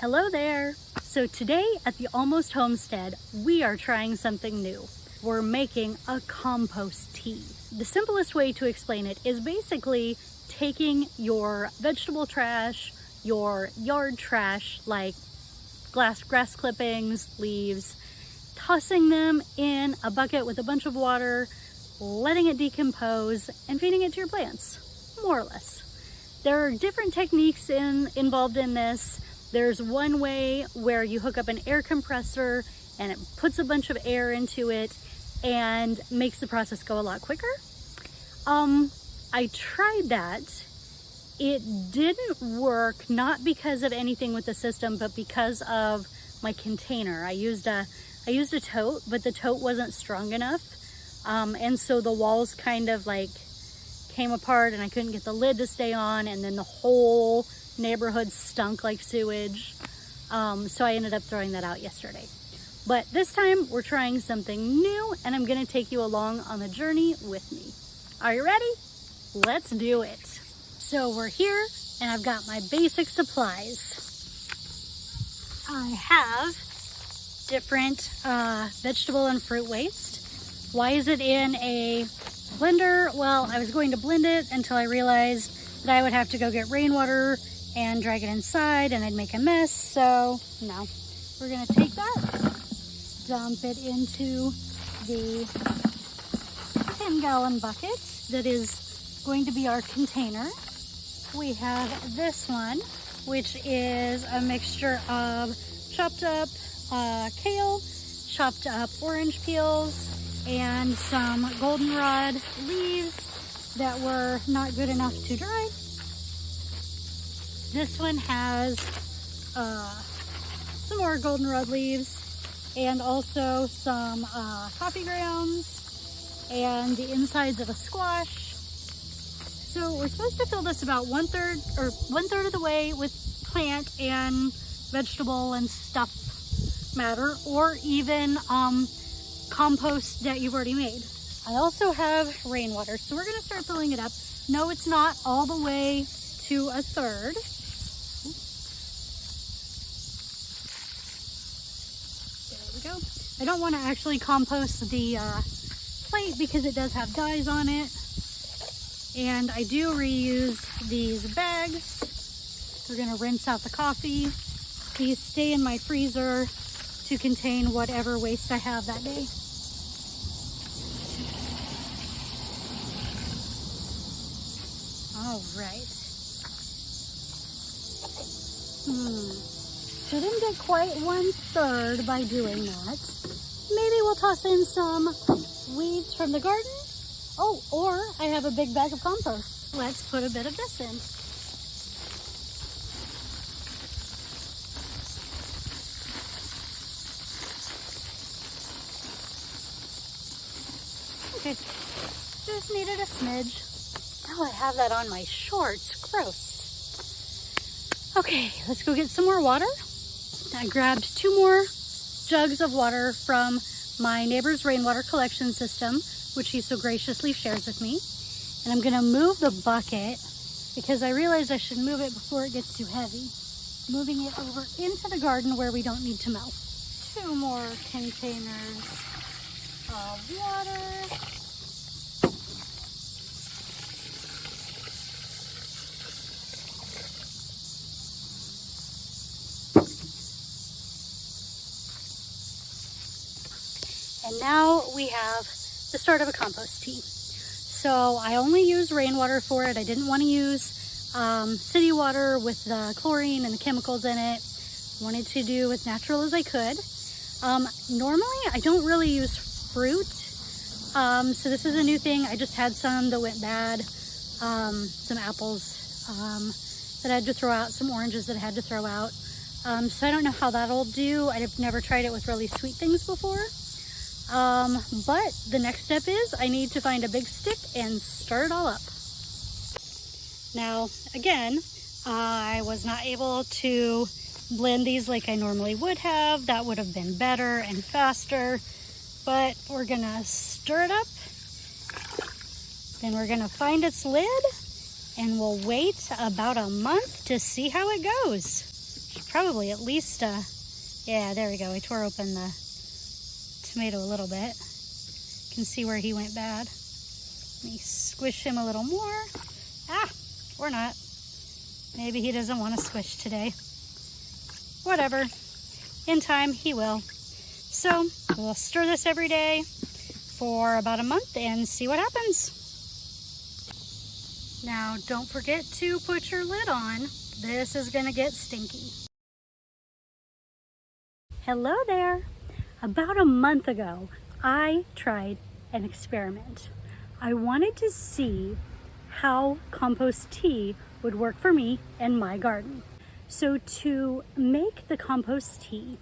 Hello there! So today at the Almost Homestead, we are trying something new. We're making a compost tea. The simplest way to explain it is basically taking your vegetable trash, your yard trash like grass clippings, leaves, tossing them in a bucket with a bunch of water, letting it decompose, and feeding it to your plants, more or less. There are different techniques involved in this. There's one way where you hook up an air compressor and it puts a bunch of air into it and makes the process go a lot quicker. I tried that. It didn't work, not because of anything with the system, but because of my container. I used a tote, but the tote wasn't strong enough. And so the walls kind of like came apart and I couldn't get the lid to stay on, and then the whole neighborhood stunk like sewage. So I ended up throwing that out yesterday. But this time we're trying something new and I'm gonna take you along on the journey with me. Are you ready? Let's do it. So we're here and I've got my basic supplies. I have different vegetable and fruit waste. Why is it in a blender? Well, I was going to blend it until I realized that I would have to go get rainwater and drag it inside and I'd make a mess. So no, we're gonna take that, dump it into the 10-gallon bucket that is going to be our container. We have this one, which is a mixture of chopped up kale, chopped up orange peels, and some goldenrod leaves that were not good enough to dry. This one has some more goldenrod leaves and also some coffee grounds and the insides of a squash. So we're supposed to fill this about one third of the way with plant and vegetable and stuff matter, or even compost that you've already made. I also have rainwater, so we're gonna start filling it up. No, it's not all the way to a third. There we go. I don't want to actually compost the plate because it does have dyes on it. And I do reuse these bags. We're gonna rinse out the coffee. These stay in my freezer to contain whatever waste I have that day. All right. So I didn't get quite 1/3 by doing that. Maybe we'll toss in some weeds from the garden. Oh, or I have a big bag of compost. Let's put a bit of this in. Okay, just needed a smidge. Oh, I have that on my shorts. Gross. Okay, let's go get some more water. I grabbed 2 more jugs of water from my neighbor's rainwater collection system, which he so graciously shares with me. And I'm gonna move the bucket because I realized I should move it before it gets too heavy. Moving it over into the garden where we don't need to mow. 2 more containers of water. And now we have the start of a compost tea. So I only use rainwater for it. I didn't want to use city water with the chlorine and the chemicals in it. Wanted to do as natural as I could. Normally I don't really use fruit. So this is a new thing. I just had some that went bad. Some apples that I had to throw out, some oranges that I had to throw out. So I don't know how that'll do. I've never tried it with really sweet things before. But the next step is I need to find a big stick and stir it all up. Now, again, I was not able to blend these like I normally would have. That would have been better and faster, but we're gonna stir it up. Then we're gonna find its lid and we'll wait about a month to see how it goes. probably at least, yeah, there we go. I tore open the tomato a little bit. You can see where he went bad. Let me squish him a little more. Ah, or not. Maybe he doesn't want to squish today. Whatever. In time, he will. So we'll stir this every day for about a month and see what happens. Now, don't forget to put your lid on. This is gonna get stinky. Hello there. About a month ago, I tried an experiment. I wanted to see how compost tea would work for me and my garden. So to make the compost tea,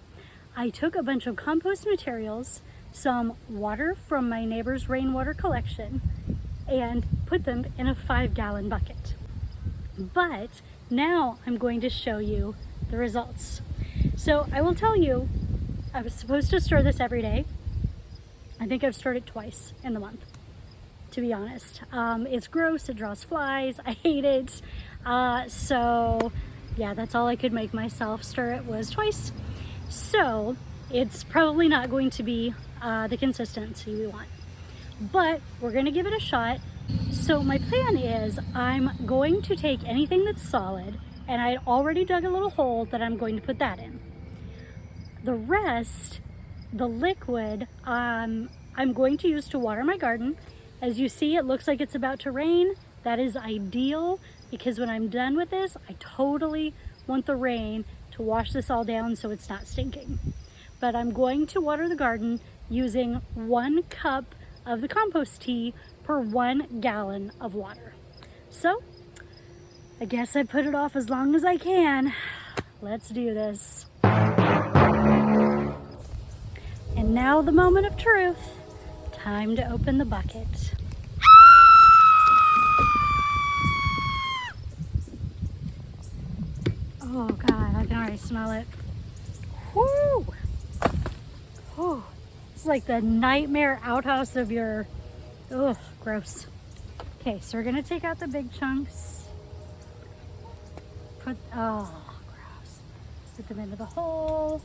I took a bunch of compost materials, some water from my neighbor's rainwater collection, and put them in a 5-gallon bucket. But now I'm going to show you the results. So I will tell you, I was supposed to stir this every day. I think I've stirred it twice in the month, to be honest. It's gross, it draws flies, I hate it. So yeah, that's all I could make myself stir it was twice. So it's probably not going to be the consistency we want, but we're gonna give it a shot. So my plan is I'm going to take anything that's solid, and I already dug a little hole that I'm going to put that in. The rest, the liquid, I'm going to use to water my garden. As you see, it looks like it's about to rain. That is ideal, because when I'm done with this, I totally want the rain to wash this all down so it's not stinking. But I'm going to water the garden using 1 cup of the compost tea per 1 gallon of water. So I guess I put it off as long as I can. Let's do this. And now the moment of truth. Time to open the bucket. Oh God, I can already smell it. Whoo! Oh, it's like the nightmare outhouse of your, ugh, gross. Okay, so we're gonna take out the big chunks. Oh, gross. Put them into the hole.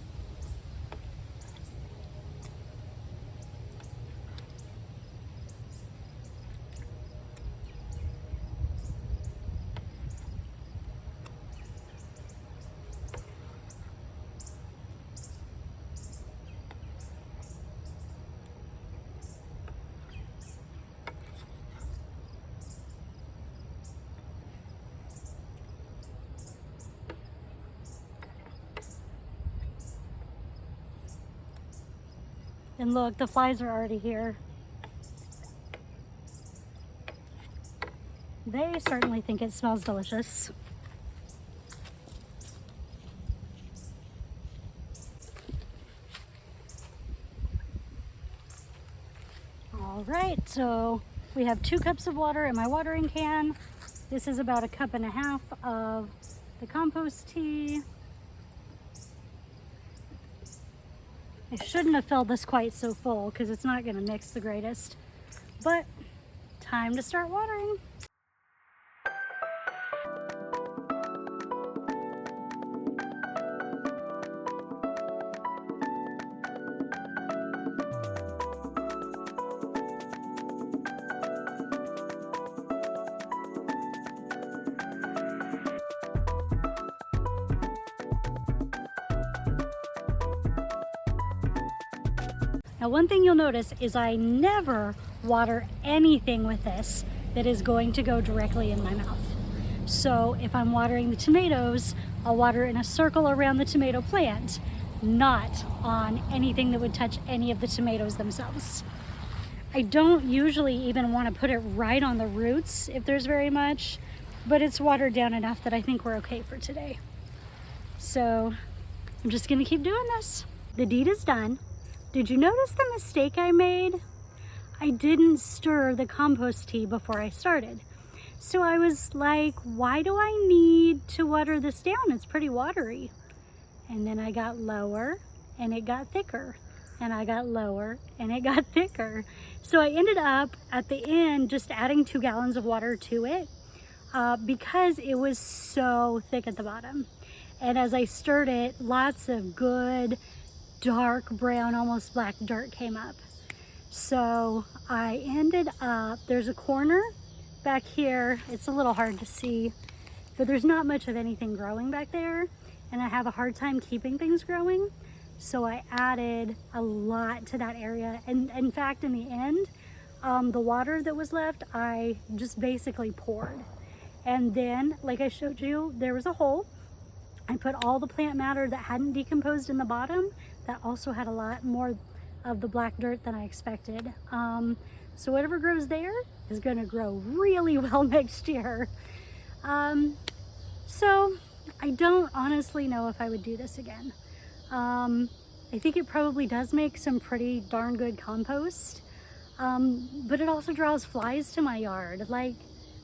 And look, the flies are already here. They certainly think it smells delicious. All right, so we have 2 cups of water in my watering can. This is about 1.5 cups of the compost tea. I shouldn't have filled this quite so full because it's not going to mix the greatest, but time to start watering. Now, one thing you'll notice is I never water anything with this that is going to go directly in my mouth. So if I'm watering the tomatoes, I'll water in a circle around the tomato plant, not on anything that would touch any of the tomatoes themselves. I don't usually even want to put it right on the roots if there's very much, but it's watered down enough that I think we're okay for today. So I'm just gonna keep doing this. The deed is done. Did you notice the mistake I made? I didn't stir the compost tea before I started. So I was like, why do I need to water this down? It's pretty watery. And then I got lower and it got thicker. And I got lower and it got thicker. So I ended up at the end just adding 2 gallons of water to it because it was so thick at the bottom. And as I stirred it, lots of good dark brown, almost black dirt came up. So I ended up, there's a corner back here. It's a little hard to see, but there's not much of anything growing back there. And I have a hard time keeping things growing. So I added a lot to that area. And in fact, in the end, the water that was left, I just basically poured. And then, like I showed you, there was a hole. I put all the plant matter that hadn't decomposed in the bottom. That also had a lot more of the black dirt than I expected. So whatever grows there is gonna grow really well next year. So I don't honestly know if I would do this again. I think it probably does make some pretty darn good compost, but it also draws flies to my yard. Like,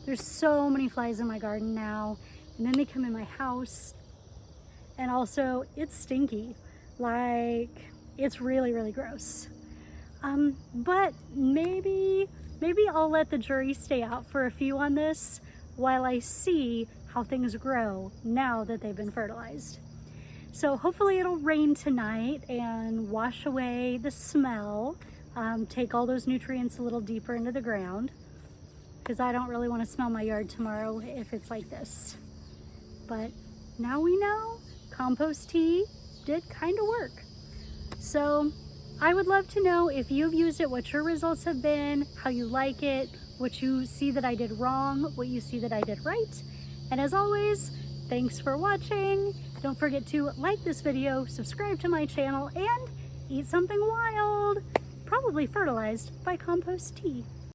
there's so many flies in my garden now, and then they come in my house, and also it's stinky. Like, it's really, really gross. But maybe I'll let the jury stay out for a few on this while I see how things grow now that they've been fertilized. So hopefully it'll rain tonight and wash away the smell, take all those nutrients a little deeper into the ground, because I don't really want to smell my yard tomorrow if it's like this. But now we know compost tea did kind of work. So I would love to know if you've used it, what your results have been, how you like it, what you see that I did wrong, what you see that I did right. And as always, thanks for watching. Don't forget to like this video, subscribe to my channel, and eat something wild, probably fertilized by compost tea.